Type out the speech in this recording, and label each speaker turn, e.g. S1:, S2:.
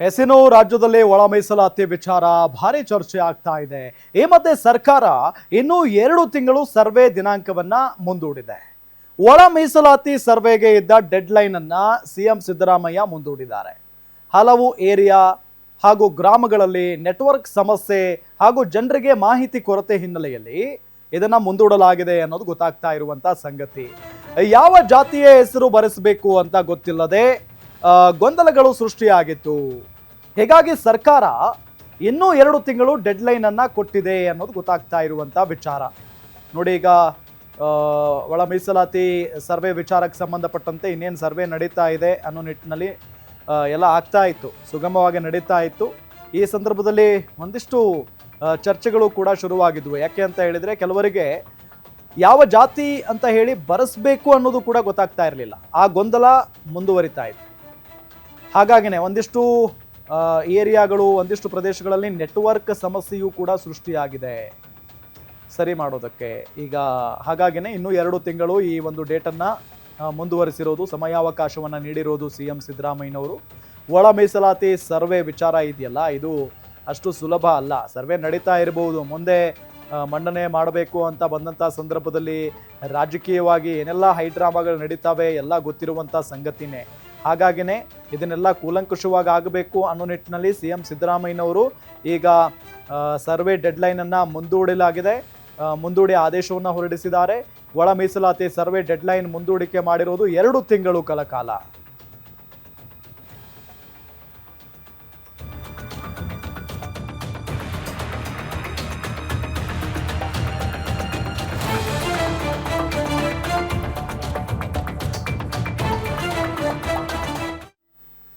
S1: ಎಸಿನೋ ರಾಜ್ಯದಲ್ಲಿ ಒಳ ಮೀಸಲಾತಿ ವಿಚಾರ ಭಾರಿ ಚರ್ಚೆ ಆಗ್ತಾ ಇದೆ. ಈ ಮಧ್ಯೆ ಸರ್ಕಾರ ಇನ್ನೂ 2 ತಿಂಗಳು ಸರ್ವೆ ದಿನಾಂಕವನ್ನ ಮುಂದೂಡಿದೆ. ಒಳ ಮೀಸಲಾತಿ ಸರ್ವೆಗೆ ಇದ್ದ ಡೆಡ್ ಲೈನ್ ಅನ್ನ ಸಿಎಂ ಸಿದ್ದರಾಮಯ್ಯ ಮುಂದೂಡಿದ್ದಾರೆ. ಹಲವು ಏರಿಯಾ ಹಾಗೂ ಗ್ರಾಮಗಳಲ್ಲಿ ನೆಟ್ವರ್ಕ್ ಸಮಸ್ಯೆ ಹಾಗೂ ಜನರಿಗೆ ಮಾಹಿತಿ ಕೊರತೆ ಹಿನ್ನೆಲೆಯಲ್ಲಿ ಇದನ್ನ ಮುಂದೂಡಲಾಗಿದೆ ಅನ್ನೋದು ಗೊತ್ತಾಗ್ತಾ ಇರುವಂತ ಸಂಗತಿ. ಯಾವ ಜಾತಿಯ ಹೆಸರು ಬರೆಸಬೇಕು ಅಂತ ಗೊತ್ತಿಲ್ಲದೆ ಗೊಂದಲಗಳು ಸೃಷ್ಟಿಯಾಗಿತ್ತು. ಹೀಗಾಗಿ ಸರ್ಕಾರ ಇನ್ನೂ 2 ತಿಂಗಳು ಡೆಡ್ ಲೈನ್ ಅನ್ನ ಕೊಟ್ಟಿದೆ ಅನ್ನೋದು ಗೊತ್ತಾಗ್ತಾ ಇರುವಂತ ವಿಚಾರ. ನೋಡಿ, ಈಗ ಒಳ ಮೀಸಲಾತಿ ಸರ್ವೆ ವಿಚಾರಕ್ಕೆ ಸಂಬಂಧಪಟ್ಟಂತೆ ಇನ್ನೇನು ಸರ್ವೆ ನಡೀತಾ ಇದೆ ಅನ್ನೋ ನಿಟ್ಟಿನಲ್ಲಿ ಎಲ್ಲ ಆಗ್ತಾ ಇತ್ತು, ಸುಗಮವಾಗಿ ನಡೀತಾ ಇತ್ತು. ಈ ಸಂದರ್ಭದಲ್ಲಿ ಒಂದಿಷ್ಟು ಚರ್ಚೆಗಳು ಕೂಡ ಶುರುವಾಗಿದ್ವು. ಯಾಕೆ ಅಂತ ಹೇಳಿದ್ರೆ, ಕೆಲವರಿಗೆ ಯಾವ ಜಾತಿ ಅಂತ ಹೇಳಿ ಬರೆಸಬೇಕು ಅನ್ನೋದು ಕೂಡ ಗೊತ್ತಾಗ್ತಾ ಇರಲಿಲ್ಲ. ಆ ಗೊಂದಲ ಮುಂದುವರಿತಾ ಇತ್ತು. ಹಾಗಾಗಿನೇ ಒಂದಿಷ್ಟು ಏರಿಯಾಗಳು, ಒಂದಿಷ್ಟು ಪ್ರದೇಶಗಳಲ್ಲಿ ನೆಟ್ವರ್ಕ್ ಸಮಸ್ಯೆಯೂ ಕೂಡ ಸೃಷ್ಟಿಯಾಗಿದೆ ಸರಿ ಮಾಡೋದಕ್ಕೆ. ಈಗ ಹಾಗಾಗಿನೇ ಇನ್ನೂ 2 ತಿಂಗಳು ಈ ಒಂದು ಡೇಟನ್ನು ಮುಂದುವರಿಸಿರೋದು, ಸಮಯಾವಕಾಶವನ್ನು ನೀಡಿರೋದು ಸಿಎಂ ಸಿದ್ದರಾಮಯ್ಯನವರು. ಒಳ ಮೀಸಲಾತಿ ಸರ್ವೆ ವಿಚಾರ ಇದೆಯಲ್ಲ, ಇದು ಅಷ್ಟು ಸುಲಭ ಅಲ್ಲ. ಸರ್ವೆ ನಡೀತಾ ಇರಬಹುದು, ಮುಂದೆ ಮಂಡನೆ ಮಾಡಬೇಕು ಅಂತ ಬಂದಂಥ ಸಂದರ್ಭದಲ್ಲಿ ರಾಜಕೀಯವಾಗಿ ಏನೆಲ್ಲ ಹೈಡ್ರಾಮಾಗಳು ನಡೀತಾವೆ ಎಲ್ಲ ಗೊತ್ತಿರುವಂಥ ಸಂಗತಿನೇ. ಹಾಗಾಗಿನೇ ಇದನ್ನೆಲ್ಲ ಕೂಲಂಕುಷವಾಗಿ ಆಗಬೇಕು ಅನ್ನೋ ನಿಟ್ಟಿನಲ್ಲಿ ಸಿಎಂ ಸಿದ್ದರಾಮಯ್ಯನವರು ಈಗ ಸರ್ವೆ ಡೆಡ್ಲೈನನ್ನು ಮುಂದೂಡಿ ಆದೇಶವನ್ನು ಹೊರಡಿಸಿದ್ದಾರೆ. ಒಳ ಮೀಸಲಾತಿ ಸರ್ವೆ ಡೆಡ್ಲೈನ್ ಮುಂದೂಡಿಕೆ ಮಾಡಿರೋದು 2 ತಿಂಗಳು ಕಾಲ.